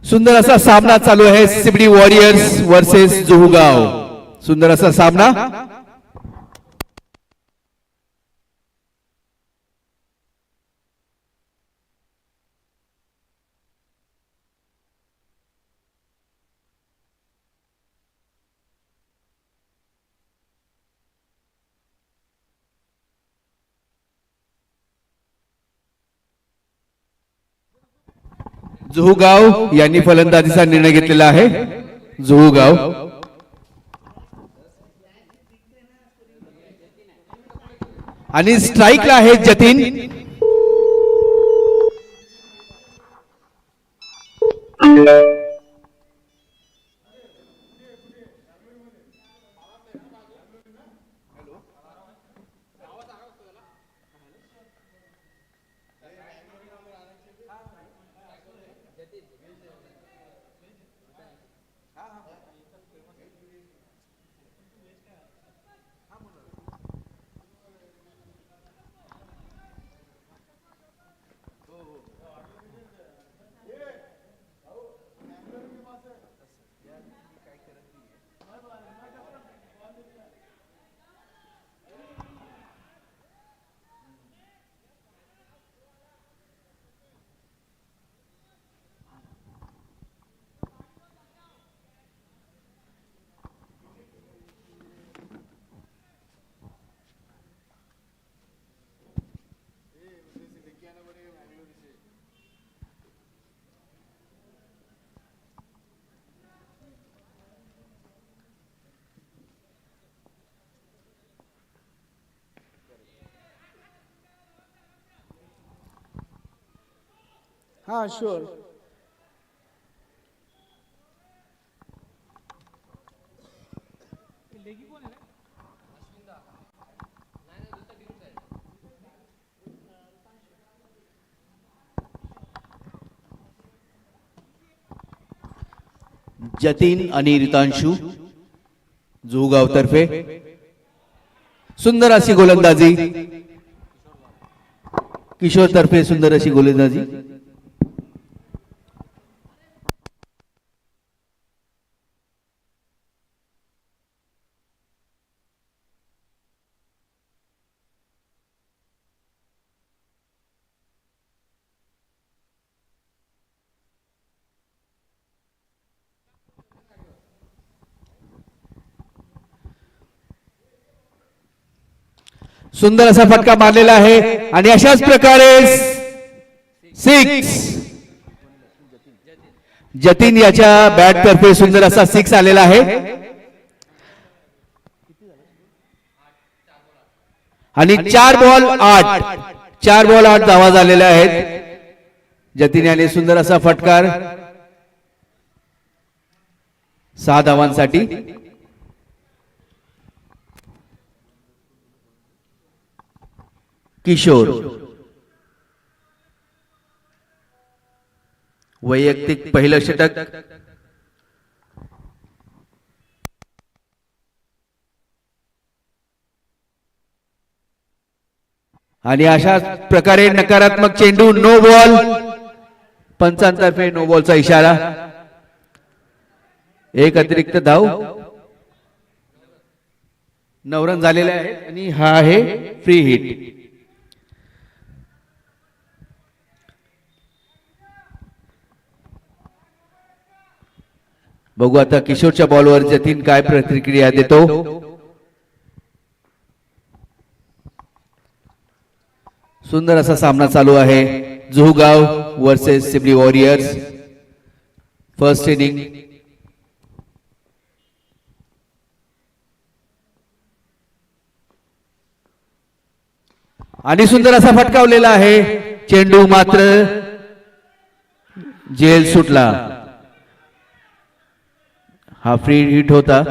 सुंदर असा सामना चालू आहे सिबडी वॉरियर्स वर्सेस जुहूगाव. सुंदर असा सामना. जुहूगाव यांनी फलंदाजीचा निर्णय घेतलेला आहे. जुहूगाव आणि स्ट्राइकला आहे जतीन. हाँ श्योर. जतीन आणि रितांशु जुहूगाव तर्फे. सुंदर अशी गोलंदाजी. किशोर तर्फे सुंदर अशी गोलंदाजी. सुंदर असा फटका मारलेला आहे आणि अशाच प्रकारे 6. जतीन याच्या बॅट तर्फे सुंदर असा 6 आलेला आहे. आणि 4 बॉल 8 धावा झालेल्या आहेत. जतीन याने सुंदर असा फटकार 6 धावांसाठी. किशोर वैयक्तिक पहिलं षटक. आणि अशा प्रकारे नकारात्मक चेंडू नो बॉल. पंचांतर्फे नो बॉलचा इशारा. एक अतिरिक्त धाव. 9 रन झालेले आहेत आणि हा आहे फ्री हिट. बघू आता किशोरच्या बॉलवर जतीन काय प्रतिक्रिया देतो. सुंदर असा सामना चालू आहे. जुहूगाव वर्सेस सिबडी वॉरियर्स. First inning. आणि सुंदर असा फटकावलेला आहे चेंडू, मात्र जेल सुटला. हा फ्री हिट होता.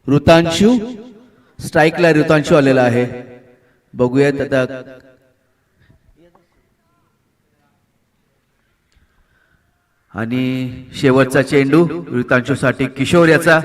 ऋतांशू स्ट्राईकला ऋतांशू आलेला आहे. बघूयात आता. आणि शेवटचा चेंडू ऋतांशू साठी किशोर याचा.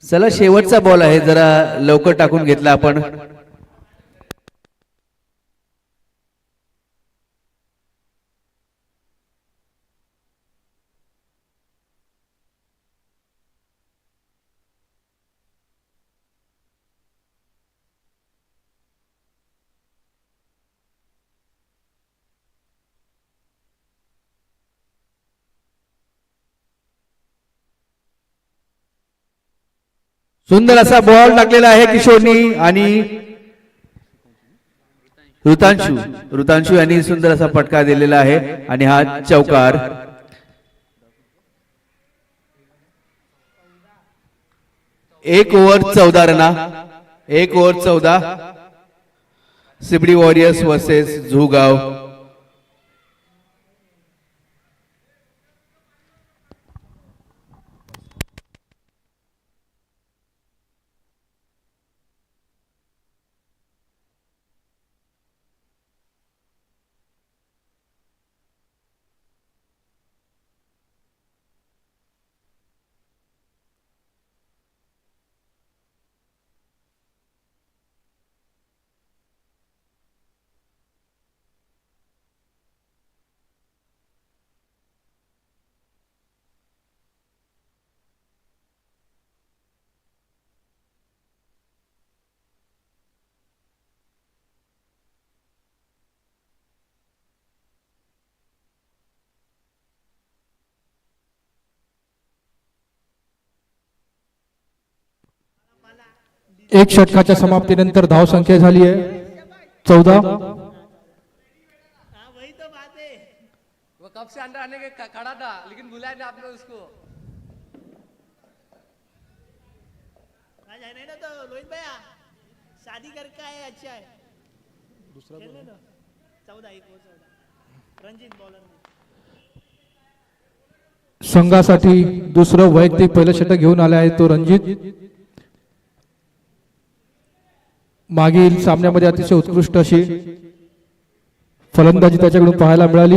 चला शेवटचा बॉल आहे, जरा लवकर टाकून घेतला आपण. सुंदर असा बॉल टाकलेला आहे किशोरनी आणि ऋतांशू यांनी सुंदर असा फटका दिलेला आहे आणि हा चौकार. एक ओव्हर 14 रना. 1 over 14. Sibdi warriors versus Jhugaon. एक षटकाच्या समाप्तीनंतर धाव संख्या झाली आहे 14. वही तो बात है, वो कब से अंदर आने के खड़ा था लेकिन बुलाया नहीं आपने उसको. आज है नहीं ना तो रोहित भैया शादी करके आए. अच्छा है दूसरा 14 1 रणजित बॉलर. संघासाठी दुसरं वैयक्तिक पहिलं षटक घेऊन आले आहे तो रणजित. मागील सामन्यामध्ये अतिशय उत्कृष्ट अशी फलंदाजी त्याच्याकडून पाहायला मिळाली.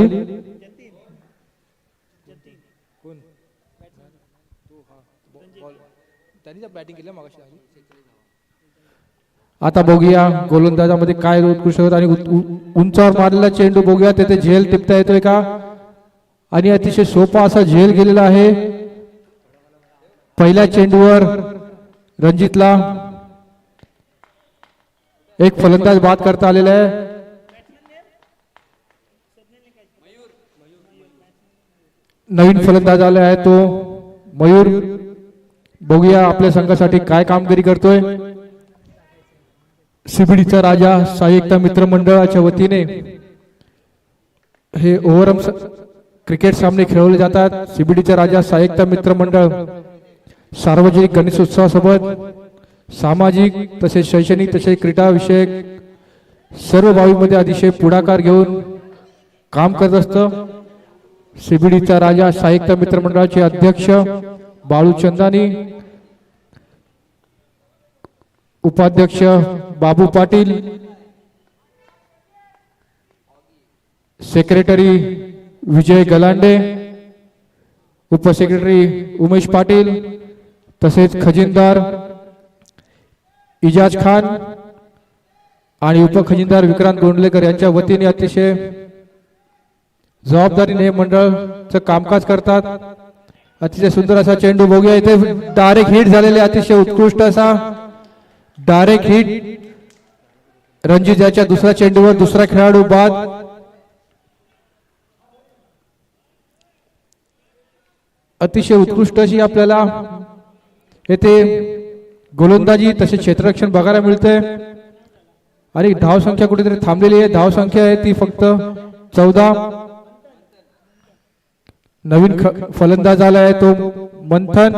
आता बघूया गोलंदाजामध्ये काय उत्कृष्ट होत आणि उंचावर मारलेला चेंडू बघूया तेथे झेल टिपता येतोय का. आणि अतिशय सोपा असा झेल गेलेला आहे. पहिल्या चेंडूवर रणजितला एक फलंदाज बाद करता आलेला आहे. नवीन फलंदाज आला आहे तो मयूर. बघूया आपल्या संघासाठी काय कामगिरी करतोय. सिबडीचा राजा साहित्य मित्र मंडळाच्या वतीने हे ओव्हरऑल क्रिकेट सामने खेळवले जातात. सिबडीचा राजा साहित्य मित्र मंडळ सार्वजनिक गणेशोत्सवासोबत सामाजिक तसेच शैक्षणिक तसेच क्रीडा विषयक सर्व बाबीमध्ये अतिशय पुढाकार घेऊन काम करत असतं. सिबडीचा राजा साहित्य मित्र मंडळाचे अध्यक्ष बाळू चंदानी, उपाध्यक्ष बाबू पाटील, सेक्रेटरी विजय गलांडे, उपसेक्रेटरी उमेश पाटील तसेच खजिनदार इजाज खान आणि उपखजिनदार विक्रांत गोंडलेकर यांच्या वतीने अतिशय जबाबदारीने मंडळाचं कामकाज करतात. अतिशय सुंदर असा चेंडू बघूया इथे डायरेक्ट हिट झालेले अतिशय उत्कृष्ट असा डायरेक्ट हिट. रणजित याच्या दुसऱ्या चेंडूवर दुसरा खेळाडू बाद. अतिशय उत्कृष्ट अशी आपल्याला येथे गोलंदाजी तसेच क्षेत्ररक्षण बघायला मिळते. आणि धाव संख्या कुठेतरी थांबलेली आहे. धाव संख्या आहे ती फक्त 14. नवीन फलंदाज आला आहे तो मंथन.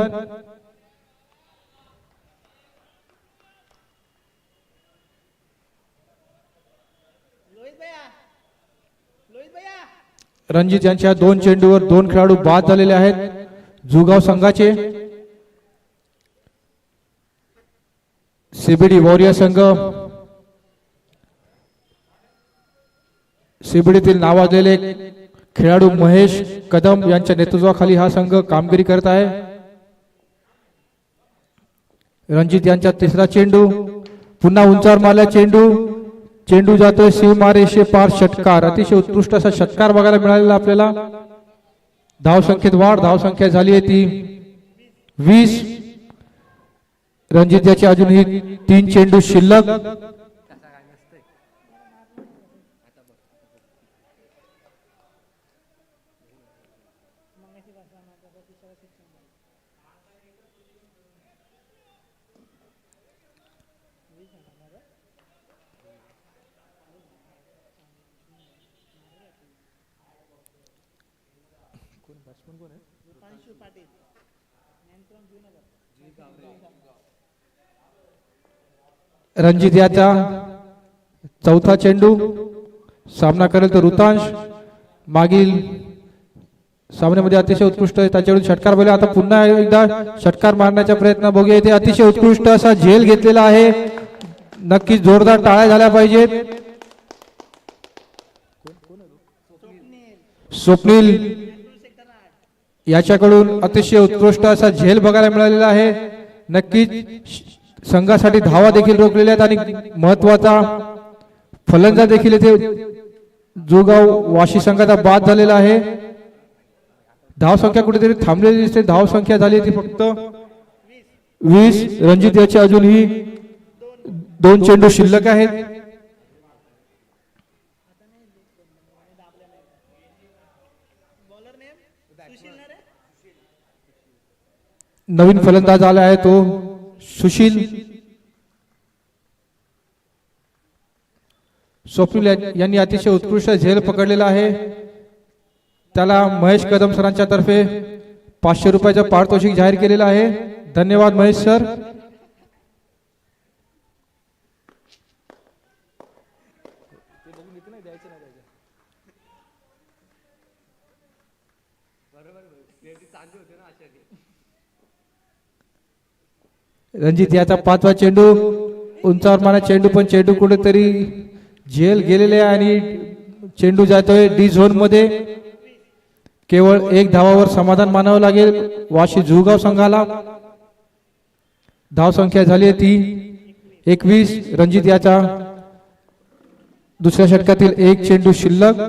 लोहित भैया, लोहित भैया. रणजित यांच्या 2 चेंडूवर 2 खेळाडू बाद झालेले आहेत जुगाव संघाचे. सीबीडी वॉरियर संघ सीबीडीतील नावाजलेले खेळाडू महेश कदम यांच्या नेतृत्वाखाली हा संघ कामगिरी करत आहे. रणजित यांचा तिसरा चेंडू पुन्हा उंचावर मारला चेंडू. चेंडू जातोय सीमारेषे पार. षटकार. अतिशय उत्कृष्ट असा षटकार बघायला मिळालेला आपल्याला. धाव संख्येत वाढ. धाव संख्या झाली आहे ती 20. रणजित याचे अजूनही 3 चेंडू शिल्लक. रुपांशु पाटील, नियंत्रण जुनगर. रणजित याचा चौथा चेंडू. सामना करेल तर ऋतांश. मागील सामन्यामध्ये अतिशय उत्कृष्ट त्याच्याकडून षटकार बोलला. आता पुन्हा एकदा षटकार मारण्याचा प्रयत्न बघूया. इथे अतिशय उत्कृष्ट असा झेल घेतलेला आहे. नक्कीच जोरदार टाळ्या झाल्या पाहिजेत. स्वप्नील याच्याकडून अतिशय उत्कृष्ट असा झेल बघायला मिळालेला आहे. नक्कीच संघासाठी धावा देखील रोखलेल्या आहेत आणि महत्वाचा फलंदाज देखील येथे जोगाव वाशी संघाचा बाद झालेला आहे. धाव संख्या कुठेतरी थांबलेली दिसते. धाव संख्या झाली ती फक्त 20. रणजित याचे अजूनही 2 चेंडू शिल्लक आहेत. बॉलर नेम सुशील नरे. नवीन फलंदाज आला आहे तो सुशील. स्वप्नील यांनी अतिशय उत्कृष्ट झेल पकडलेला आहे. त्याला महेश कदम सरांच्या तर्फे 500 रुपयाचं पारितोषिक जाहीर केलेलं आहे. धन्यवाद महेश सर. रणजित याचा 5वा चेंडू. उंचावर मारा चेंडू पण चेंडू कुठेतरी झेल गेलेले आहे आणि चेंडू जातोय डी झोन मध्ये. केवळ 1 धावावर समाधान मानावं लागेल वाशी जुगाव संघाला. धाव संख्या झाली आहे ती 21. रणजित याचा दुसऱ्या षटकातील 1 चेंडू शिल्लक.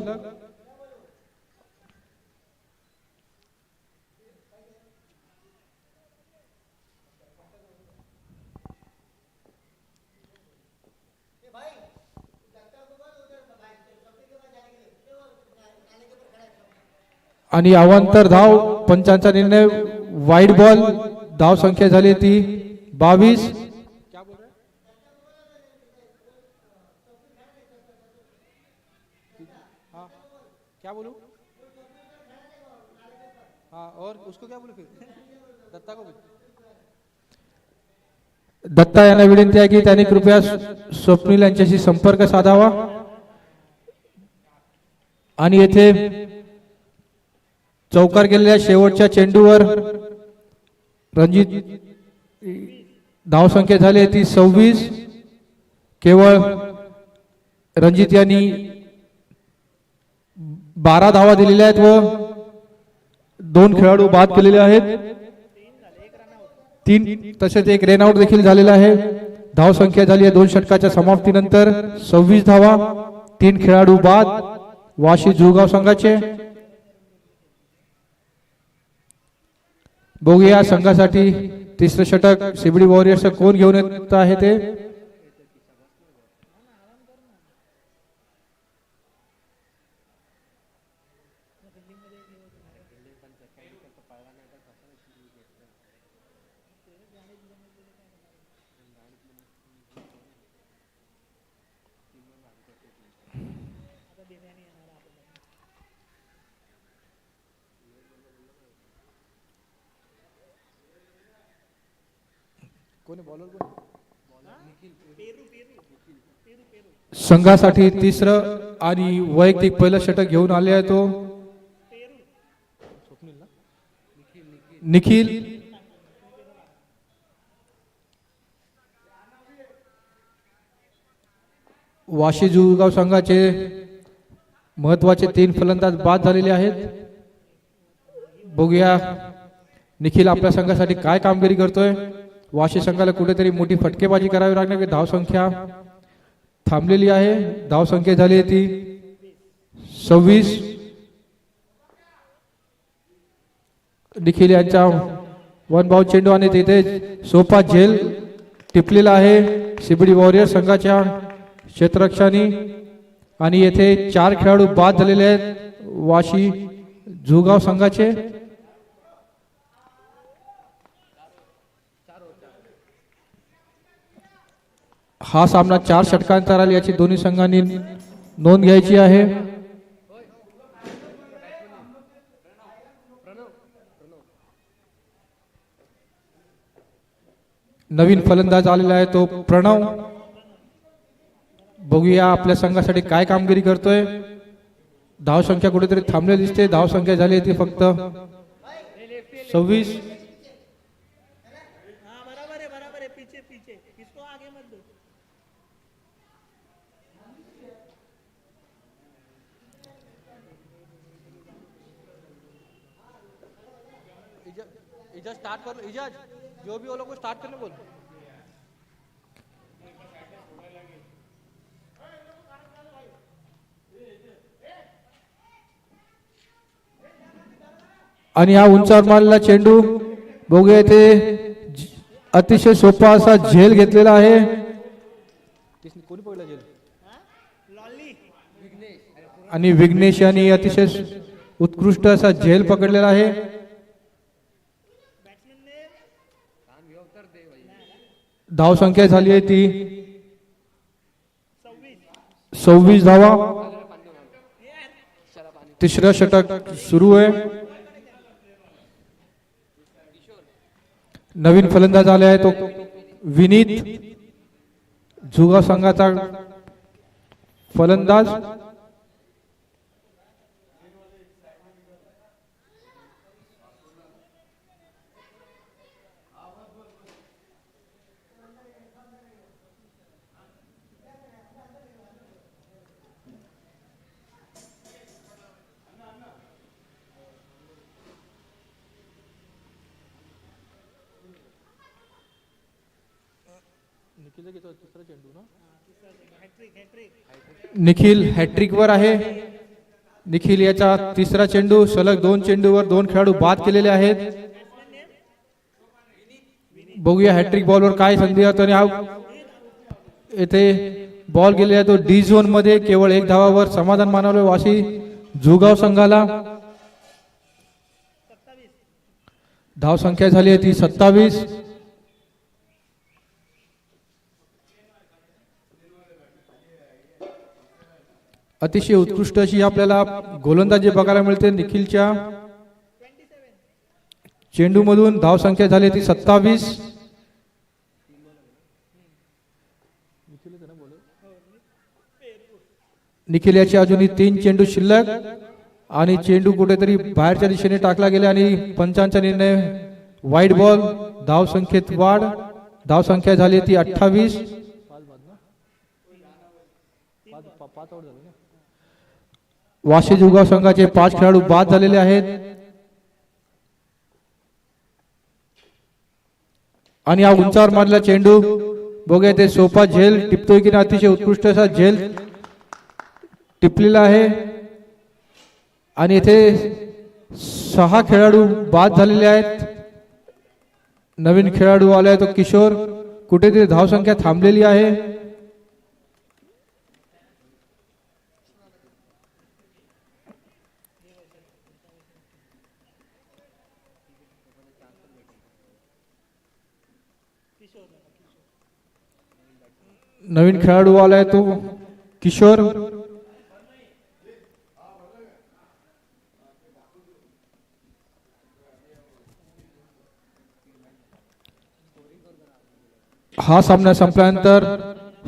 आणि अवांतर धाव. पंचांचा निर्णय वाईड बॉल. धाव संख्या झाली ती 22. क्या बोलू? हाँ और उसको क्या बोलू फिर? दत्ता को भी. दत्ता यांना विनंती आहे की त्यांनी कृपया स्वप्नील यांच्याशी संपर्क साधावा. आणि येथे चौकार गेलेल्या शेवटच्या चेंडूवर रणजित धाव संख्या झाली ती 26. केवळ रणजित यांनी 12 धावा दिलेल्या आहेत व 2 खेळाडू बाद केलेले आहेत. 3 तसेच 1 रनआउट देखील झालेला आहे. धाव संख्या झाली आहे 2 षटकाच्या समाप्तीनंतर 26 धावा. 3 खेळाडू बाद वाशी जुगाव संघाचे. बघूया संघासाठी तिसरं षटक सीबीडी वॉरियर्स कोण घेऊन येत आहे ते. बिर्याणी येणार आपल्याला. पेरू पेरू पेरू पेरू संघासाठी तिसरं आणि वैयक्तिक पहिलं षटक घेऊन आले आहे तो निखिल. वाशी जुळगाव संघाचे महत्वाचे 3 फलंदाज बाद झालेले आहेत. बघूया निखिल आपल्या संघासाठी काय कामगिरी करतोय. वाशी संघाला कुठेतरी मोठी फटकेबाजी करावी लागणार की धावसंख्या थांबलेली आहे. धावसंख्या झाली आहे ती 26. निखिल यांच्या वन बाउंड चेंडू आणि तिथे सोपा झेल टिपलेला आहे सीबीडी वॉरियर संघाच्या क्षेत्ररक्षणी. आणि येथे 4 खेळाडू बाद झालेले आहेत वाशी जुळगाव संघाचे. हा सामना 4 षटकांचा राहील याची दोन्ही संघांनी नोंद घ्यायची आहे. नवीन फलंदाज आलेला आहे तो प्रणव. बघूया आपल्या संघासाठी काय कामगिरी करतोय. धावसंख्या कुठेतरी थांबलेली दिसते. धावसंख्या झाली ती फक्त 26. हाँ बराबर है पीछे पीछे इसको आगे मत दो. इजाज स्टार्ट कर लो. इजाज जो भी वो लोग को स्टार्ट करने बोल. आणि हा उंचावर मारलेला चेंडू बघूया ते अतिशय सोपा असा झेल घेतलेला आहे. कोणी पकडला जेल. लॉली आणि विघ्नेश यांनी अतिशय उत्कृष्ट असा झेल पकडलेला आहे. बॅट्समॅन ने धावसंख्या झाली आहे ती 26. 26 धावा. तिसरं षटक सुरू आहे. नवीन फलंदाज आले आहे तो विनीत जुळगाव संघाचा फलंदाज. निखिल हॅट्रिक वर आहे. निखिल याचा तिसरा चेंडू सलग 2 चेंडूवर 2 खेळाडू बाद केलेले आहेत. बघूया हॅट्रिक बॉलवर काय संधी आहे. आणि येथे बॉल गेलेला तो डी झोन मध्ये केवळ 1 धावावर समाधान मानवले वाशी जुळगाव संघाला. धाव संख्या झाली आहे ती 27. अतिशय उत्कृष्ट अशी आपल्याला गोलंदाजी बघायला मिळते निखिलच्या चेंडू मधून. धाव संख्या झाली ती 27. निखिल याचे अजूनही 3 चेंडू शिल्लक आणि चेंडू कुठेतरी बाहेरच्या दिशेने टाकला गेला आणि पंचांचा निर्णय वाईड बॉल. धाव संख्येत वाढ. धाव संख्या झाली ती 28. वाशी जुळगाव संघाचे 5 खेळाडू बाद झालेले आहेत. आणि हा उंचावर मारलेला चेंडू बघूया ते सोपा झेल टिपतोय की नाही. अतिशय उत्कृष्ट असा झेल टिपलेला आहे. आणि येथे 6 खेळाडू बाद झालेले आहेत. नवीन खेळाडू आलाय तो किशोर. कुठेतरी धावसंख्या थांबलेली आहे. नवीन खेळाडू आलाय तो किशोर. हा सामना संपल्यानंतर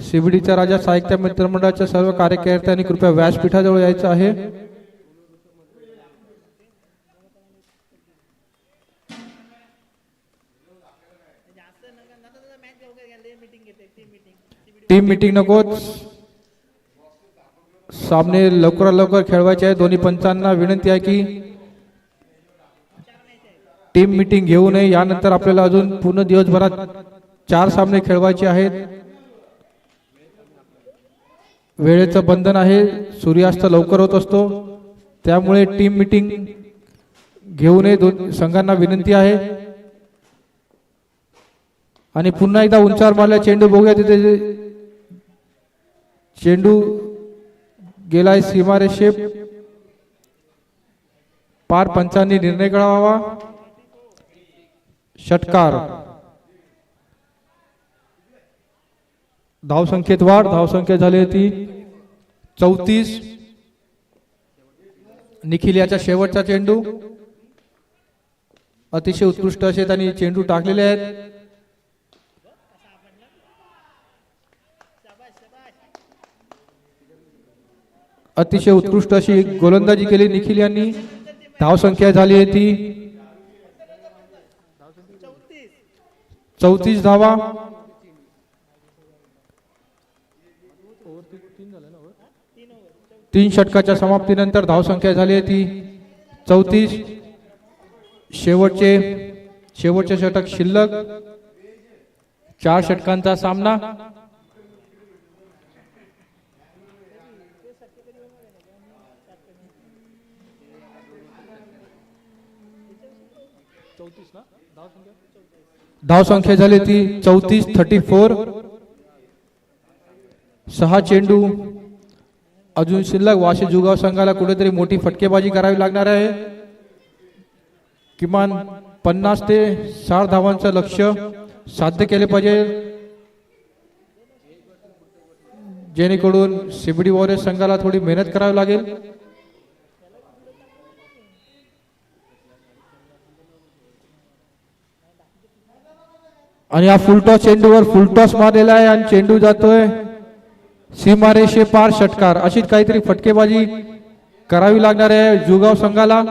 सीबीडीचा राजा साहित्य मित्रमंडळाच्या सर्व कार्यकर्त्यांनी कृपया व्यासपीठाजवळ यायचं आहे. जास्त नका नका मॅच वगैरे घ्यायला मीटिंग घेते टीम मीटिंग टीम मीटिंग नकोच. सामने लवकरात लवकर खेळवायचे आहे. दोन्ही पंचांना विनंती आहे की टीम मीटिंग घेऊ नये. यानंतर आपल्याला अजून पूर्ण दिवसभरात 4 सामने खेळवायचे आहेत. वेळेचं बंधन आहे. सूर्यास्त लवकर होत असतो, त्यामुळे टीम मीटिंग घेऊ नये. दोन संघांना विनंती आहे. आणि पुन्हा एकदा उंचावर मारला चेंडू बघूया. तिथे चेंडू गेलाय सीमारेषे पार. पंचांनी निर्णय कळवावा. षटकार. धावसंख्येत वाढ. धावसंख्या झाली होती 34. निखिल याचा शेवटचा चेंडू. अतिशय उत्कृष्ट असे त्यांनी चेंडू टाकलेले आहेत. अतिशय उत्कृष्ट अशी गोलंदाजी केली निखिल यांनी. धावसंख्या झाली होती 34 धावा. 3 षटकाच्या समाप्तीनंतर धावसंख्या झाली होती 34. शेवटचे षटक शिल्लक. 4 षटकांचा सामना. धावसंख्या झाली ती 34. 6 चेंडू अजून शिल्लक. वाशी जुगाव संघाला कुठेतरी मोठी फटकेबाजी करावी लागणार आहे. किमान 50 ते 60 धावांचं लक्ष्य साध्य केले पाहिजे, जेणेकरून सीबीडी वॉरियर्स संघाला थोडी मेहनत करावी लागेल. आणि हा फुलटॉस चेंडूवर फुलटॉस मारलेला आहे आणि चेंडू जातोय सीमारेषे पार. षटकार. अशीच काहीतरी फटकेबाजी करावी लागणार आहे जुगाव संघाला.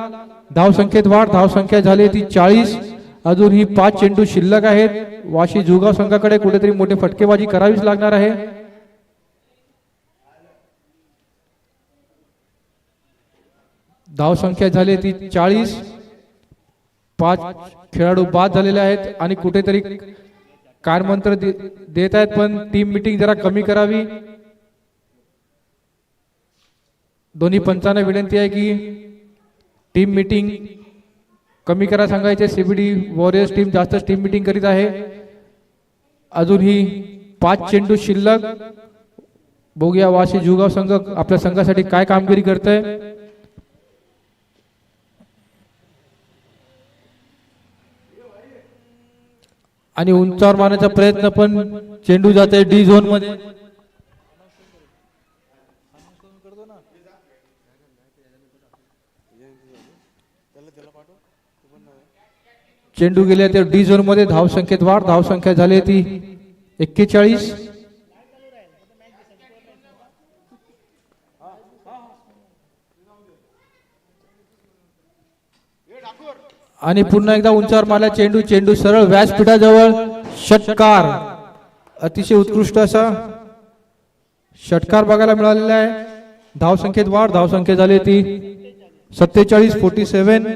धावसंख्येत वाढ. धावसंख्या झाली ती 40. अजूनही 5 चेंडू शिल्लक आहेत. वाशी जुगाव संघाकडे कुठेतरी मोठी फटकेबाजी करावीच लागणार आहे. धावसंख्या झाली ती 40. 5 खेळाडू बाद झालेले आहेत आणि कुठेतरी कारमंत्र देत आहेत, पण टीम मीटिंग जरा कमी करावी. दोन्ही पंचांना विनंती आहे की टीम मीटिंग कमी करा सांगायचे. सीबीडी वॉरियर्स टीम जास्त टीम मीटिंग करीत आहे. अजूनही 5 चेंडू शिल्लक. बघूया वाशी जुगाव संघ आपल्या संघासाठी काय कामगिरी करतोय. आणि उंचावर मारण्याचा प्रयत्न, पण चेंडू जाते डी झोन मध्ये. चेंडू गेले ते डी झोन मध्ये. धावसंख्येत वाढ. धावसंख्या झाली ती 41. आणि पुन्हा एकदा उंचावर मारला चेंडू. चेंडू सरळ व्यासपीठाजवळ. षटकार. अतिशय उत्कृष्ट असा षटकार बघायला मिळालेला आहे. धावसंख्येत वाढ. धावसंख्या झाली ती 47. 47.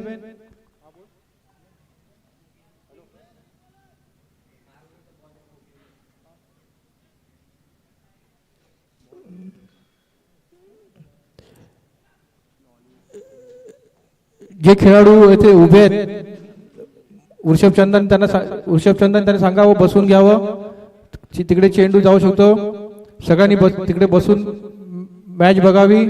जे खेळाडू येथे उभे आहेत, ऋषभचंदन त्यांना सांगावं बसून घ्यावं. तिकडे चेंडू जाऊ शकतो. सगळ्यांनी तिकडे बसून मॅच बघावी.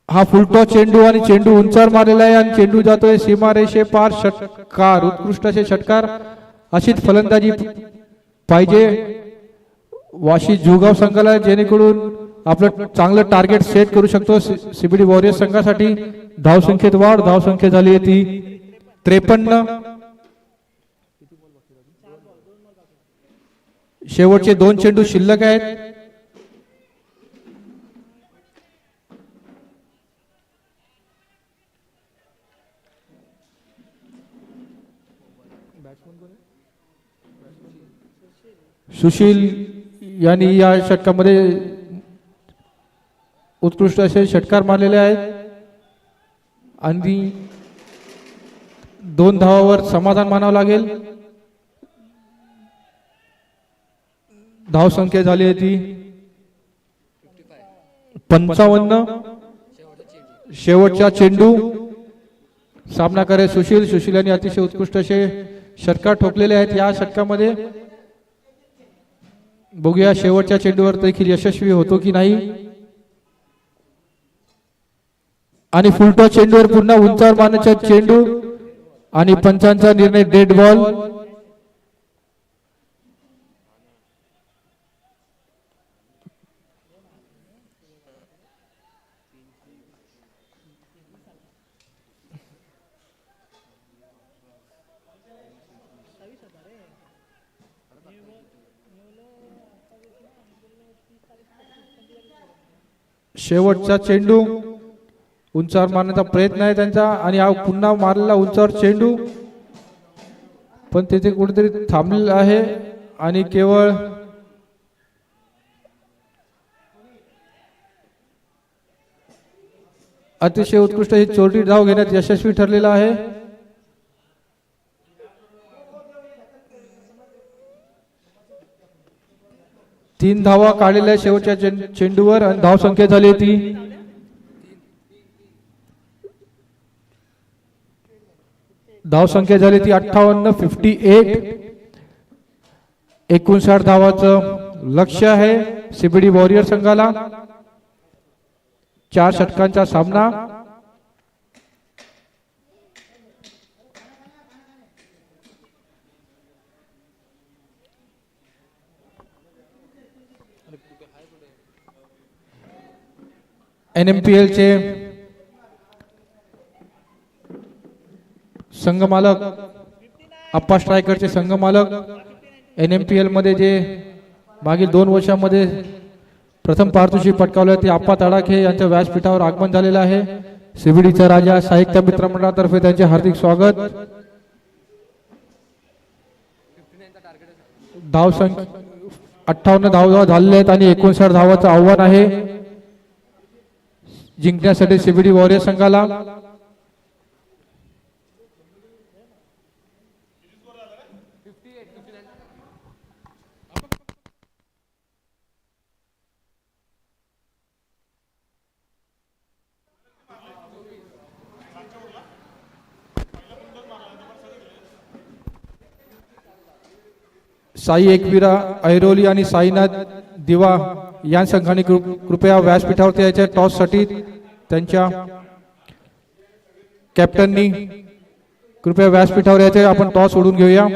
हा फुलटॉस चेंडू आणि चेंडू उंचावर मारलेला आहे आणि चेंडू जातोय सीमारेषे पार. षटकार. उत्कृष्ट असे षटकार. अशीच फलंदाजी पाहिजे वाशी जुगाव संघाला, जेणेकरून आपलं चांगलं टार्गेट सेट करू शकतो सीबीडी वॉरियर्स संघासाठी. धावसंख्येत वाढ. धावसंख्या झाली ती 53. शेवटचे 2 चेंडू शिल्लक आहेत. सुशील यांनी या षटकामध्ये उत्कृष्ट असे षटकार मारलेले आहेत आणि 2 धावावर समाधान मानावं लागेल. धावसंख्या झाली आहे ती 55. शेवटचा चेंडू सामना करे सुशील यांनी अतिशय उत्कृष्ट असे षटकार ठोकलेले आहेत या षटकामध्ये. बघूया शेवटच्या चेंडूवर देखील यशस्वी होतो की नाही. आणि फुलटॉस चेंडूवर पुन्हा उंचावर मारण्याचा चेंडू आणि पंचांचा निर्णय डेड बॉल. शेवटचा चेंडू उंचावर मारण्याचा प्रयत्न आहे त्यांचा आणि हा पुन्हा मारलेला उंचावर चेंडू पण तेथे कुठेतरी थांबलेला आहे आणि केवळ अतिशय उत्कृष्ट ही चोरटी धाव घेण्यात यशस्वी ठरलेला आहे. तीन धावा काढलेल्या शेवटच्या चेंडूवर आणि धाव संख्या झाली ती धाव संख्या झाली ती 58. 59 धावाचं लक्ष्य आहे सीबीडी वॉरियर संघाला. 4 षटकांचा सामना. NMPL चे संघमालक अप्पा स्ट्रायकरचे संघमालक NMPL मध्ये जे मागील 2 वर्षांमध्ये प्रथम पारितोषिक पटकावले ते अप्पा तडाखे यांच्या व्यासपीठावर आगमन झालेलं आहे. सीबीडीचा राजा साहित्य मित्र मंडळातर्फे त्यांचे हार्दिक स्वागत. धाव संख्या 58 धावा झालेले आहेत आणि 59 धावाचं आव्हान आहे जिंकण्यासाठी सीबीडी वॉरियर संघाला. साई एकविरा ऐरोली आणि साईनाथ दिवा या संघाने कृपया व्यासपीठावरती यायच्या टॉस साठी त्यांच्या कॅप्टननी कृपया व्यासपीठावर यायचे. आपण टॉस सोडून घेऊया.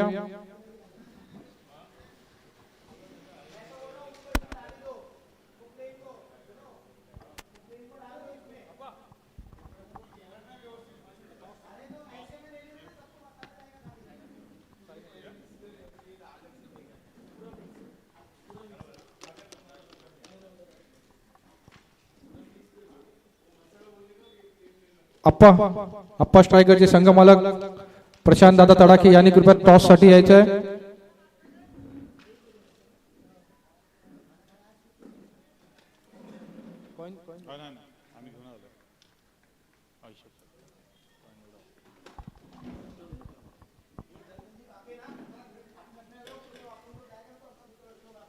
अप्पा स्ट्रायकरचे संघ मालक प्रशांत दादा तडाखे यांनी कृपया टॉस साठी यायचं आहे.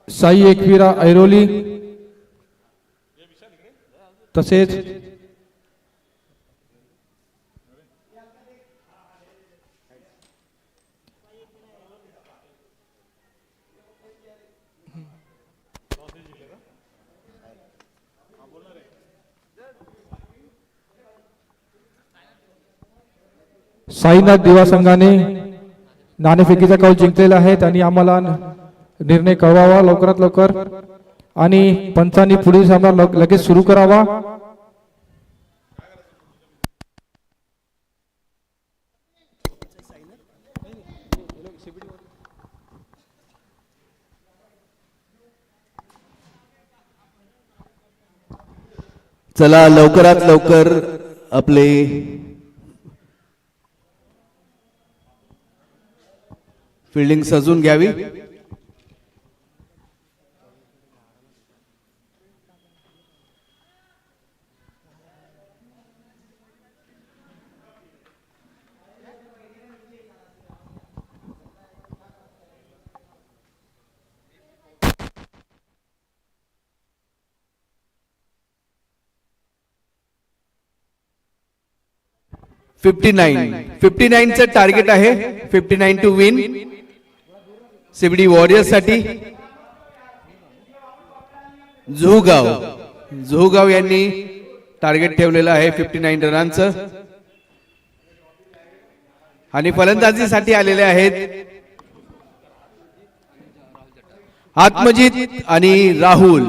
साई एकविरा ऐरोली तसेच साईनाथ दिवा संघाने नाणेफेकीचा कौल जिंकलेला आहे. त्यांनी आम्हाला निर्णय कळवावा लवकरात लवकर आणि पंचांनी पुढील सामना लगेच सुरू करावा. चला लवकरात लवकर आपले फिल्डिंग सजून घ्यावी. फिफ्टी नाईनचं टार्गेट आहे. 59 टू विन सीबीडी वॉरियर्स साठी. जुहूगाव यांनी टार्गेट ठेवलेलं आहे 59 रनांचं. आणि फलंदाजीसाठी आलेले आहेत आत्मजित आणि राहुल.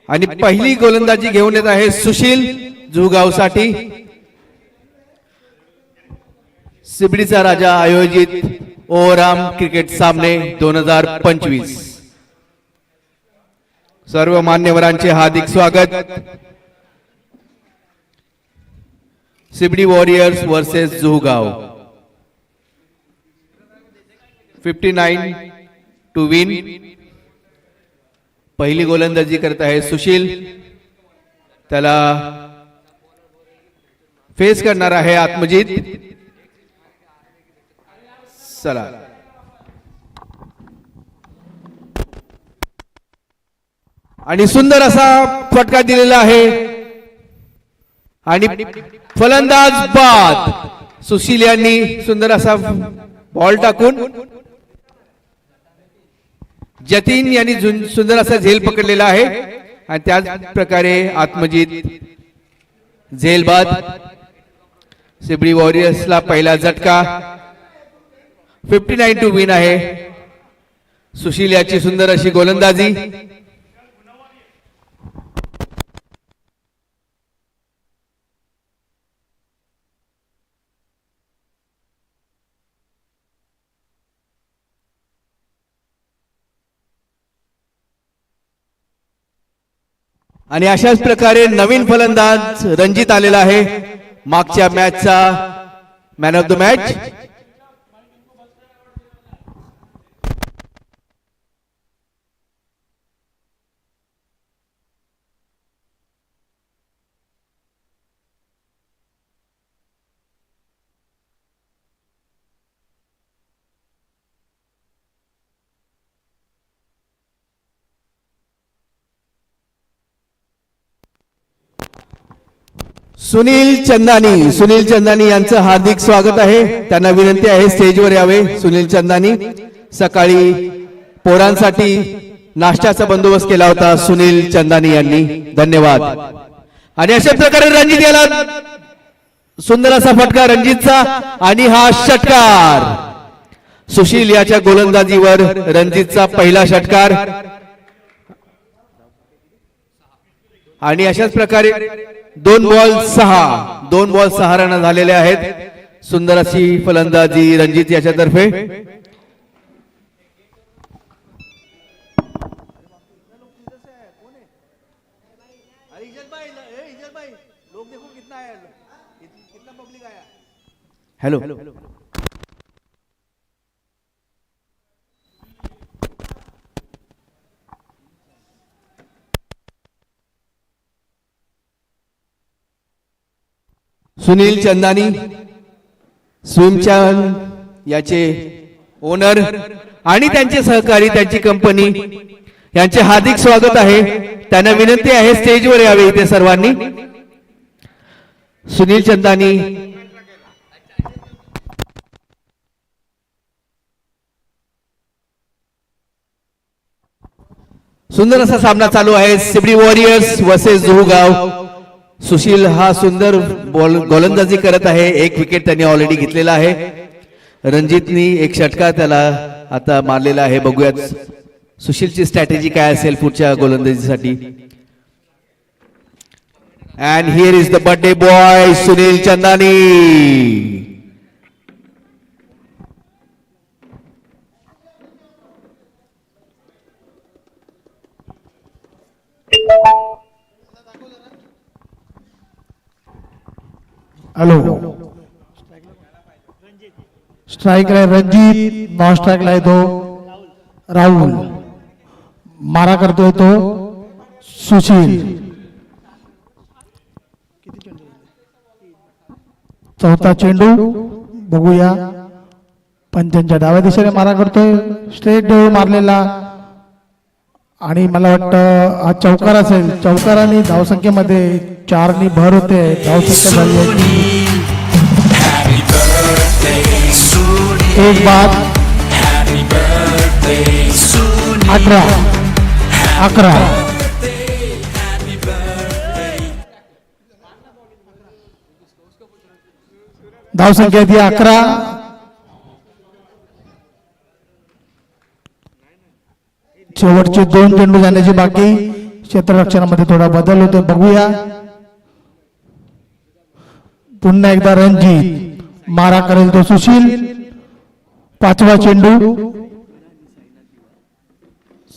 आणि पहिली गोलंदाजी घेऊन येत आहे सुशील जुहूगाव साठी. सिबडीचा राजा आयोजित ओराम क्रिकेट सामने 2025. सर्व मान्यवरांचे हार्दिक स्वागत. CBD warriors versus Juhugaon. 59 to win. पहिली गोलंदाजी करत आहे सुशील. त्याला फेस करणार आहे आत्मजित. चला आणि सुंदर असा फटका दिलेला आहे आणि फलंदाज बाद. सुशील यांनी सुंदर असा बॉल टाकून जतीन यांनी सुंदर असा झेल पकडलेला आहे आणि त्याच प्रकारे आत्मजित झेल बाद. सिबडी वॉरियर्सला पहिला झटका. 59 टू विन आहे. सुशील याची सुंदर अशी गोलंदाजी. आणि अशाच प्रकारे नवीन फलंदाज रणजित आलेला आहे. मागच्या मॅचचा man of the match. Sunil Chandani यांचं हार्दिक स्वागत आहे. त्यांना विनंती आहे स्टेजवर यावे. सुनील चंदानी सकाळी पोरांसाठी नाश्त्याचा बंदोबस्त केला होता सुनील चंदानी यांनी. धन्यवाद. आणि अशा प्रकारे रणजित याला सुंदर असा फटका रणजितचा आणि हा षटकार. सुशील याच्या गोलंदाजीवर रणजितचा पहिला षटकार. आणि अशाच प्रकारे 2 बॉल 6 रन झालेले आहेत. सुंदर अशी फलंदाजी रणजित याच्यातर्फे. हॅलो. सुनील चंदानी स्विमचॅन याचे ओनर आणि त्यांचे सहकारी त्यांची कंपनी यांचे हार्दिक स्वागत आहे. त्यांना विनंती आहे स्टेजवर यावे इथे सर्वांनी. सुनील चंदानी सुंदर असा सामना चालू आहे. सिबडी वॉरियर्स वर्सेस जुहूगाव. सुशील हा सुंदर गोलंदाजी करत आहे. 1 विकेट त्यांनी ऑलरेडी घेतलेला आहे. रणजितनी 1 षटकार त्याला आता मारलेला आहे. बघूयात सुशीलची स्ट्रॅटेजी काय असेल पुढच्या गोलंदाजीसाठी. And here is the birthday boy Sunil Chandani. Hello strike आहे रणजित, नॉन स्ट्राइकला आहे तो राहुल, मारा करतोय तो सुशील. चौथा चेंडू बघूया, पंचांच्या डाव्या दिशेने मारा करतोय, स्ट्रेट डोळ मारलेला आणि मला वाटतं हा चौकार असेल. चौकाराने धावसंख्येमध्ये 4 भर होते, धावसंख्या झाली आहे 1 बाद 11. धावसंख्या ती 11. शेवटचे 2 चेंडू जाण्याची बाकी. क्षेत्ररक्षणामध्ये थोडा बदल होतो, बघूया. पुन्हा एकदा रणजित, मारा करेल तो सुशील. 5वा चेंडू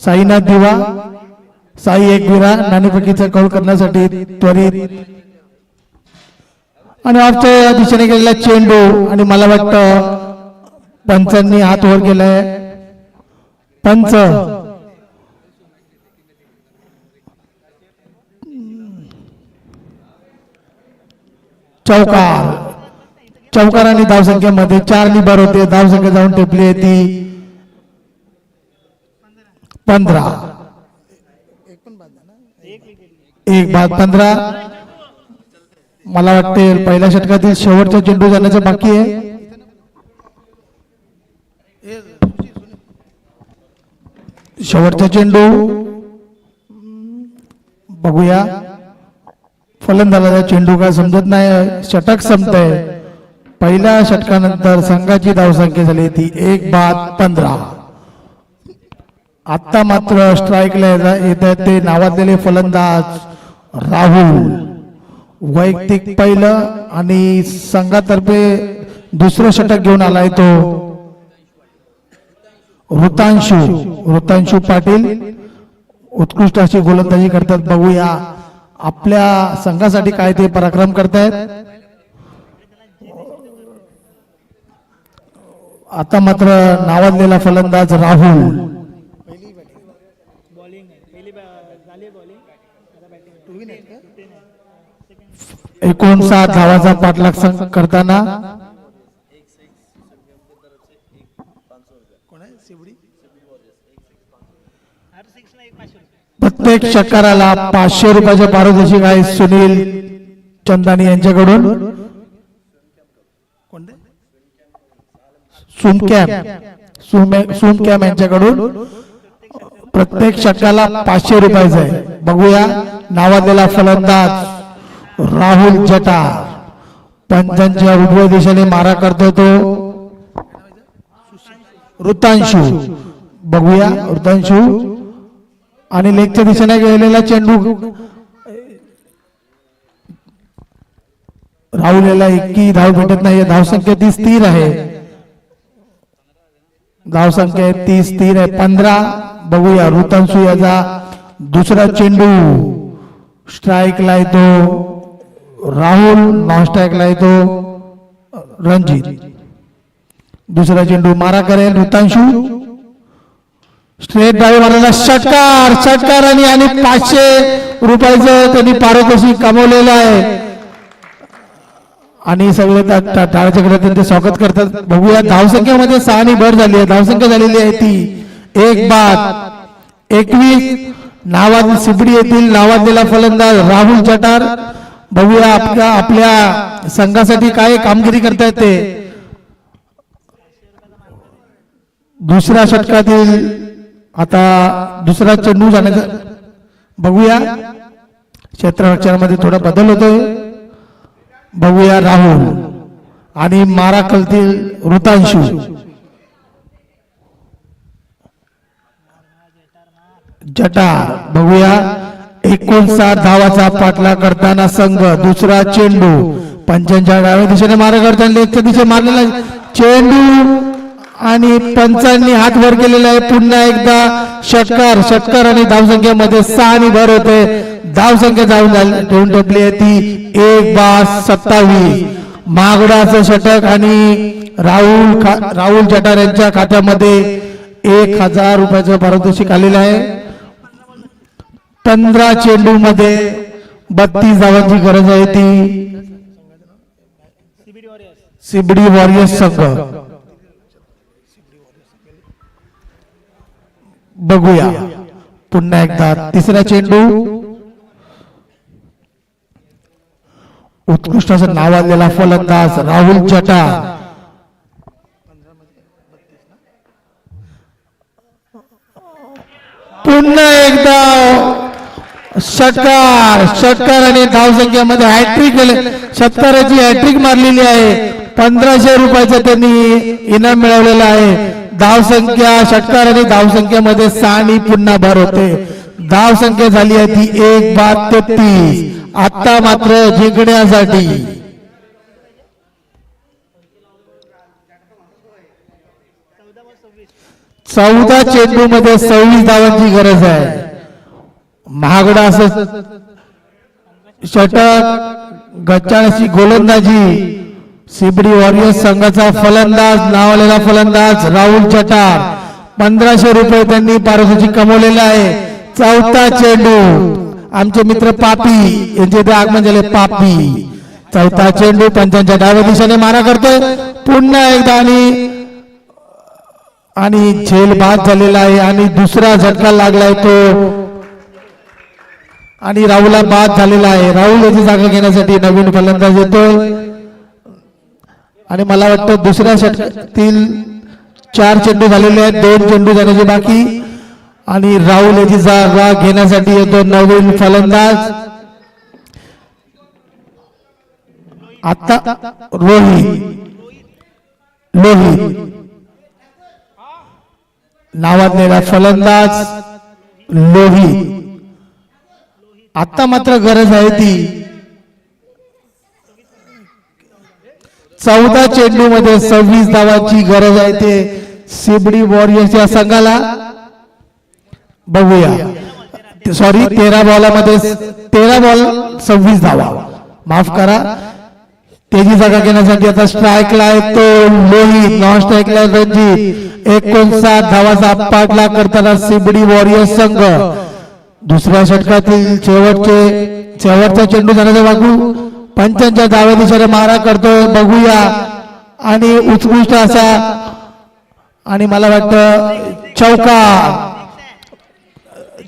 साईनाथ दिवा, साई एकविरा नाणेफेकीचा कौल करण्यासाठी त्वरित आणि ऑफच्या दिशेने गेलेला चेंडू आणि मला वाटतं पंचांनी हात वर केलाय. पंच चौकार. चौकारांनी धावसंख्येमध्ये 4 भर होते, धावसंख्या जाऊन टेपली आहे ती 15. 1 बाद 15. मला वाटते पहिल्या षटकातील शेवटचा चेंडू जाण्याचा बाकी आहे. शेवटचा चेंडू बघूया. फलंदाजाचा चेंडू काय समजत नाही, षटक संपतंय. पहिल्या षटकानंतर संघाची धावसंख्या झाली ती 1 बाद 15. आता मात्र स्ट्राईकला येत आहेत ते नावाजलेले फलंदाज राहुल. वैयक्तिक पहिलं आणि संघातर्फे दुसरं षटक घेऊन आलाय तो ऋतांशू पाटील. उत्कृष्ट अशी गोलंदाजी करतात, बघूया आपल्या संघासाठी काय ते पराक्रम करतायत. आता मात्र नावाजलेला फलंदाज राहुल. 59 धावाचा पाठलाग करताना प्रत्येक षटकाराला 500 रुपयाच्या पारितोषिक आहे सुनील चंदानी यांच्याकडून. सुमकॅम यांच्याकडून प्रत्येक षटकाला 500 रुपयाचा आहे. बघूया नावाजलेला फलंदाज राहुल जटार पंचांच्या उजव्या दिशेने मारा करतो तो ऋतांशू. बघूया ऋतांशू आणि लेगच्या दिशेने गेलेला चेंडू राहुल याला 21 धाव भेटत नाही. धावसंख्या ती स्थिर आहे, धावसंख्या 30 स्थिर आहे 15. बघूया ऋतांशू याचा दुसरा चेंडू स्ट्राईकला येतो राहुल, नॉन स्ट्राईकला येतो रणजित. दुसरा चेंडू मारा करेल ऋतांशू. स्ट्रेट ड्राईव्ह मारलेला षटकार आणि 500 रुपयाचं त्यांनी पारितोषिक कमवलेलं आहे आणि सगळे टाळ्याच्याकडे त्यांचे स्वागत करतात. बघूया धावसंख्येमध्ये 6 भर झाली आहे, धावसंख्या झालेली आहे ती 1 बाद 21. नावाजलेला सिबडी येथील नावाजलेला फलंदाज राहुल जटार. बघूया आपल्या संघासाठी काय कामगिरी करतायत ते. दुसऱ्या षटकातील आता दुसरा चेंडू जाण्याचा बघूया. क्षेत्ररक्षणामध्ये थोडा बदल होतोय. बघूया राहुल आणि मारा कलतील ऋतांशू. जटार बघूया 59 धावाचा पाठलाग करताना संघ. दुसरा चेंडू पंचांच्या डाव्या दिशेने मारा करताना लेगच्या दिशेने मारलेला चेंडू आणि पंचांनी हात वर केलेला आहे. पुन्हा एकदा षटकार आणि धावसंख्येमध्ये 6 आणि भर होते. धावसंख्या ठेवून टोपली आहे ती 1/27. महागडाचं षटक आणि राहुल जटार यांच्या खात्यामध्ये 1000 रुपयाचं पारितोषिक आलेलं आहे. 15 चेंडू मध्ये 32 धावांची गरज आहे ती सीबीडी वॉरियर्स संघ. बघूया पुन्हा एकदा तिसरा चेंडू. उत्कृष्ट असं नावाजलेला फलंदाज राहुल जटार. पुन्हा एकदा षटकार आणि धावसंख्येमध्ये हॅट्रिक षटकाराची हॅट्रिक मारलेली आहे. 1500 रुपयाचं त्यांनी इनाम मिळवलेलं आहे. धावसंख्या षटकार आणि धावसंख्येमध्ये 6 आणि पुन्हा भर होते. धावसंख्या झाली आहे ती 1/33. आता मात्र जिंकण्यासाठी 14 चेंडू मध्ये 26 धावांची गरज आहे. महागडा असं षटक गच्चाळशी गोलंदाजी. सीबीडी वॉरियर्स संघाचा फलंदाज नावालेला फलंदाज राहुल जटार. 1500 रुपये त्यांनी पारितोषिक कमवलेलं आहे. चौथा चेंडू आमचे मित्र पापी यांचे इथे आगमन झाले. पापी चौथा चेंडू पंचांच्या डाव्या दिशेने मारा करतोय. पुन्हा एकदा आणि झेल बाद झालेला आहे आणि दुसरा झटका लागलाय तो आणि राहुलला बाद झालेला आहे. राहुल याची जागा घेण्यासाठी नवीन फलंदाज येतोय आणि मला वाटतं दुसऱ्या षटकातील 4 चेंडू झालेले आहेत. 2 चेंडू जाण्याचे बाकी आणि राहुल याची जागा घेण्यासाठी येतो नवीन फलंदाज. आता लोहित नावाजलेला फलंदाज लोहित. आता मात्र गरज आहे ती 14 चेंडू मध्ये 26 धावांची गरज आहे ते सीबीडी वॉरियर्स या संघाला. बघूया सॉरी 13 बॉलामध्ये 13 बॉल 26 धावा माफ करा. त्याची जागा घेण्यासाठी आता स्ट्राईकला आहे तो लोहित. नॉन स्ट्राईकला रणजित. 59 धावाचा पाठलाग करताना सीबीडी वॉरियर्स संघ. दुसऱ्या षटकातील शेवटचा चेंडू जाण्याचा वागू पंचांच्या डाव्या दिशेने मारा करतोय. बघूया आणि उत्कृष्ट असा आणि मला वाटतं चौकार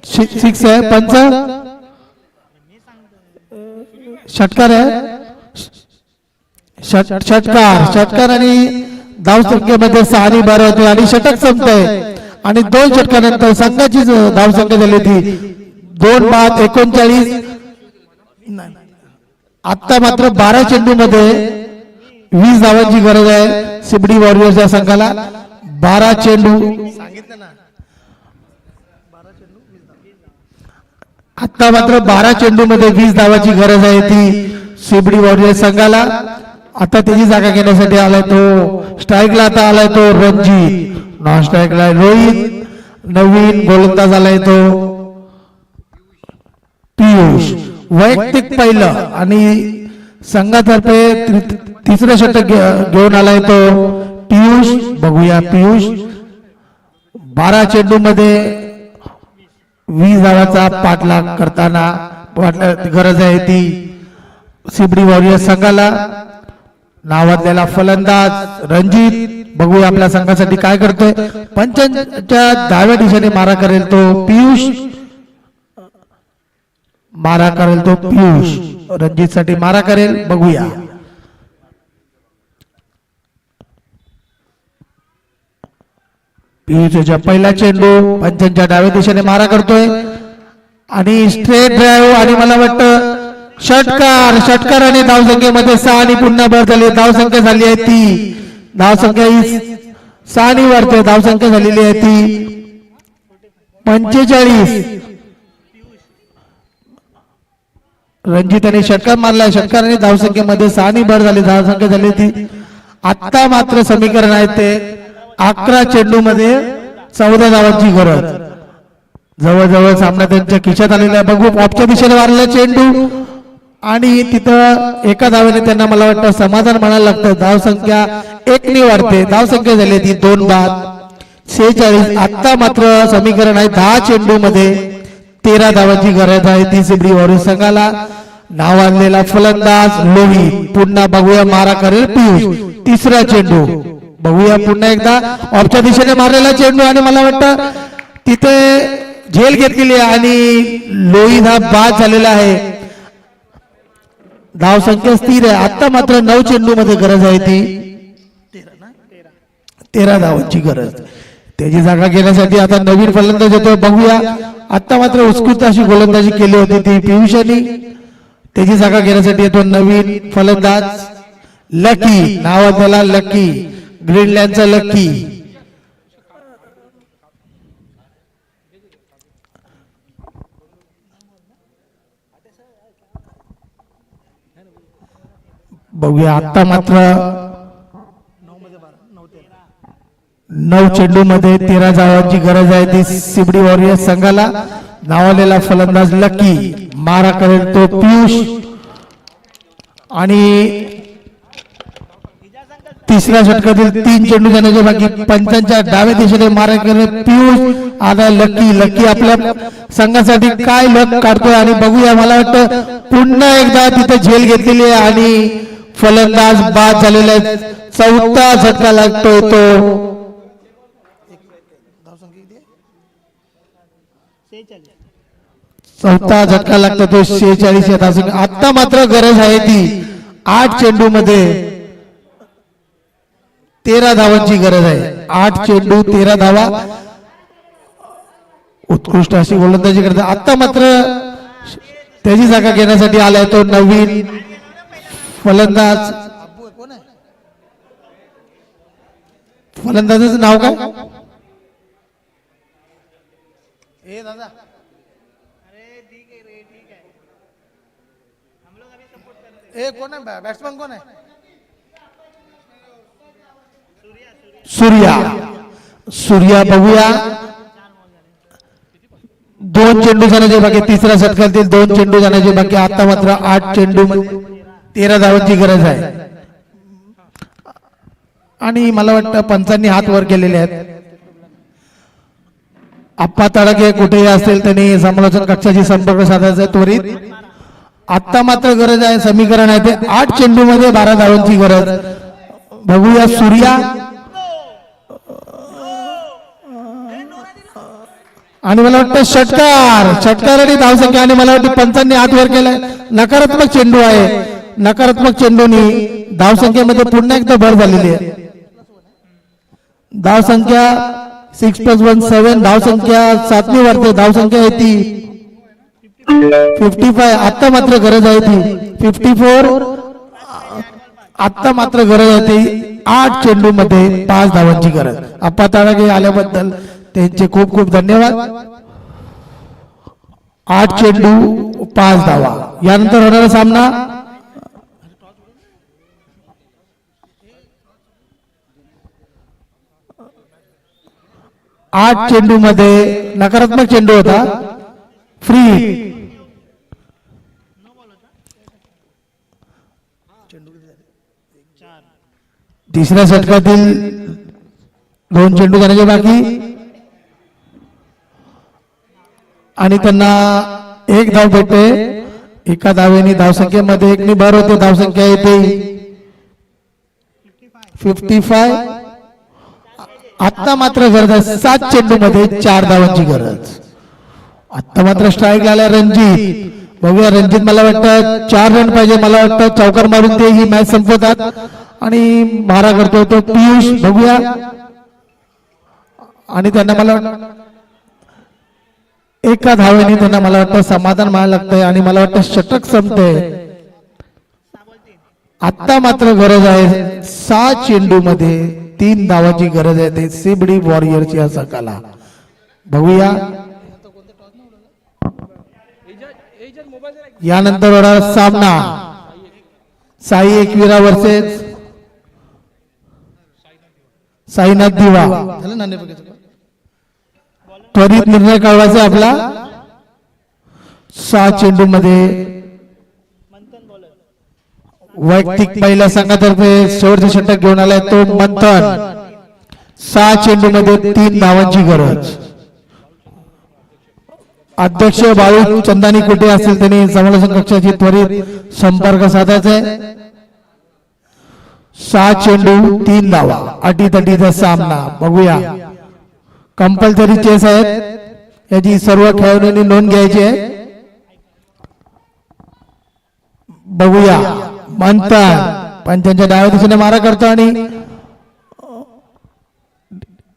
6 आहे. पंच षटकार आहे. षटकार आणि धावसंख्येमध्ये 6 आणि 12 होते आणि षटक संपतंय आणि 2 षटकानंतर संघाची धावसंख्या झाली होती 2/39. आता मात्र 12 चेंडू मध्ये 20 धावांची गरज आहे सीबीडी वॉरियर्स या संघाला. 12 चेंडू आता मात्र 12 चेंडू मध्ये 20 धावांची गरज आहे ती सीबीडी वॉरियर्स संघाला. आता त्याची जागा घेण्यासाठी आलाय तो स्ट्राईकला आता आलाय तो रणजित. नॉन स्ट्राईकला रोहित. नवीन गोलंदाज आलाय तो पियुष. वैयक्तिक पहिलं आणि संघातर्फे तिसरं षटक घेऊन आलाय तो पियुष. बघूया पियुष 12 चेंडू मध्ये 20 धावाचा पाठलाग करताना गरज आहे ती सीबीडी वॉरियर्स संघाला. नावाजलेला फलंदाज रणजित. बघूया आपल्या संघासाठी काय करतोय. पंचांच्या डाव्या दिशेने मारा करेल तो पियुष. मारा करेल तो पियुष. रणजित साठी मारा करेल. बघूया पियुषच्या पहिला चेंडू पंचांच्या डाव्या दिशेने मारा करतोय आणि स्ट्रेट ड्राईव्ह आणि मला वाटतं षटकार आणि धावसंख्येमध्ये 6 आणि पुन्हा भर झाली. धावसंख्या झाली आहे ती धावसंख्या ही 6 आणि वरते धावसंख्या झालेली आहे ती 45. रणजित षटकार मारलाय. षटकार आणि धावसंख्येमध्ये 6 आणि भर झाली. धावसंख्या झाली ती. आता मात्र समीकरण आहे ते 11 चेंडूमध्ये 14 धावांची गरज. जवळजवळ सामना त्यांच्या खिशात आलेला आहे. बघू ऑफच्या दिशेने मारलेला चेंडू आणि तिथं एका धावेने त्यांना मला वाटतं समाधान म्हणायला लागतं. धावसंख्या 1 ने वाढते. धावसंख्या झाली ती 2 बाद 46. आता मात्र समीकरण आहे 10 चेंडू मध्ये 13 धावांची गरज आहे ती सिबडी वॉरियर संघाला. नावाजलेला फलंदाज लोहित. पुन्हा बघूया मारा करेल पियुष. तिसरा चेंडू बघूया पुन्हा एकदा ऑफच्या दिशेने मारलेला चेंडू आणि मला वाटतं तिथे झेल घेतलेली आहे आणि लोहित हा बाद झालेला आहे. धावसंख्या स्थिर आहे. आता मात्र 9 चेंडू मध्ये गरज आहे ती 13 धावांची गरज. त्याची जागा घेण्यासाठी आता नवीन फलंदाज येतो. बघूया आता मात्र उत्कृष्ट अशी गोलंदाजी केली होती ती पियुषांनी. त्याची जागा घेण्यासाठी येतो नवीन फलंदाज लकी. नावाला लकी. ग्रीनलँडचा लकी. बघूया आता मात्र 9 चेंडू मध्ये 13 धावांची गरज आहे ती सिबडी वॉरियर संघाला. नावालेला फलंदाज लकी. मारा करेल तो पियुष आणि तिसऱ्या षटकातील 3 चेंडू जाण्याचे बाकी. पंचांच्या डाव्या दिशेने मारा करेल पियुष. आता लकी आपल्या संघासाठी काय लक काढतोय आणि बघूया मला वाटतं पुन्हा एकदा तिथे झेल घेतलेली आहे आणि फलंदाज बाद झालेला आहे. 4था झटका लागतोय तो 4था झटका लागतो तो 46 या धावसंख्या. आता मात्र गरज आहे ती 8 चेंडू मध्ये 13 धावांची गरज आहे. 8 चेंडू 13 धावा. उत्कृष्ट अशी गोलंदाजी करते. आता मात्र त्याची जागा घेण्यासाठी आलाय तो नवीन फलंदाज. फलंदाजाचं नाव काय? कौन है बैट्समैन कौन है? सूर्या बघूया 2 चेंडू जाण्याचे बाकी. तिसऱ्या षटकातील 2 चेंडू जाण्याचे बाकी. आता मात्र 8 चेंडू मध्ये 13 धावांची गरज आहे आणि मला वाटतं पंचांनी हात वर केलेले आहेत. आप्पा तडके कुठेही असेल त्यांनी समालोचन कक्षाशी संपर्क साधायचा त्वरित. आता मात्र गरज आहे समीकरण आहे ते 8 चेंडू मध्ये 12 धावांची गरज. बघूया सूर्या आणि मला वाटतं षटकार आणि धावसंख्या आणि मला वाटतं पंचांनी हात वर केलाय. नकारात्मक चेंडू आहे. नकारात्मक चेंडूनी धावसंख्येमध्ये पुन्हा एकदा भर झालेली आहे. धावसंख्या 6+1 7. धावसंख्या 7 वाढते. धावसंख्या आहे ती 55. आता मात्र गरज आहे ती 54. आता मात्र गरज आहे ती 8 चेंडू मध्ये 5 धावांची गरज. आप्पा ताळगे आल्याबद्दल त्यांचे खूप खूप धन्यवाद. 8 चेंडू 5 धावा. यानंतर होणारा सामना 8 चेंडू मध्ये नकारात्मक चेंडू होता. फ्री तिसऱ्या षटकातील 2 चेंडू जाण्याचे बाकी आणि त्यांना 1 धाव भेटते. एका धावेने धावसंख्येमध्ये 1 ने भर होते. धावसंख्या येते 55. आता मात्र गरज आहे 7 चेंडू मध्ये 4 धावांची गरज. आता मात्र स्ट्राईक लागला रणजित. बघूया रणजित मला वाटतं 4 रन पाहिजे. मला वाटतं चौकार मारून ते ही मॅच संपवतात आणि मारा करतो तो पियुष. बघूया आणि त्यांना मला एका धावेने त्यांना मला वाटतं समाधान मानायला लागतंय आणि मला वाटतं षटक संपतंय. आता मात्र गरज आहे 6 चेंडू मध्ये 3 धावांची गरज आहे ते सिबडी वॉरियर्स या संघाला. बघूया यानंतर होणारा सामना साई एकविरा वर्सेस साईनाथ दिवा झालं ना नेमकं? त्वरित निर्णय कळवायचा आहे आपला. 6 चेंडू मध्ये मंथन बॉलर वैयक्तिक पहिल्या संघातर्फे शेवटचा षटक घेऊन आलाय तो मंथन. 6 चेंडू मध्ये 3 धावांची गरज. अध्यक्ष बाळू चंदानी कुठे असतील त्यांनी समालोचन कक्षाची त्वरित संपर्क साधायचा आहे. 6 चेंडू 3 धावा अटीतटीचा सामना. बघूया कंपल्सरी चेस आहेत याची सर्व खेळाडूंनी नोंद घ्यायची आहे. बघूया मंथन पंचांच्या डाव्या दिशेने मारा करतो आणि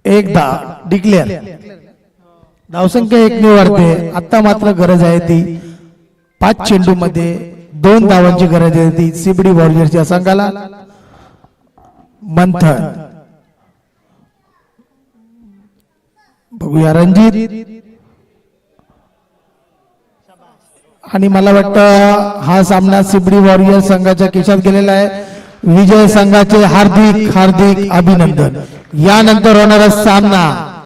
एकदा डिक्लेअर. धावसंख्या 1 वाढते. आता मात्र गरज आहे ती 5 चेंडू मध्ये 2 धावांची गरज आहे ती सीबीडी वॉरियर्सच्या संघाला. मंथन बघूया रणजित आणि मला वाटतं हा सामना सीबीडी वॉरियर्स संघाच्या खिशात गेलेला आहे. विजय संघाचे हार्दिक हार्दिक अभिनंदन. यानंतर होणारा सामना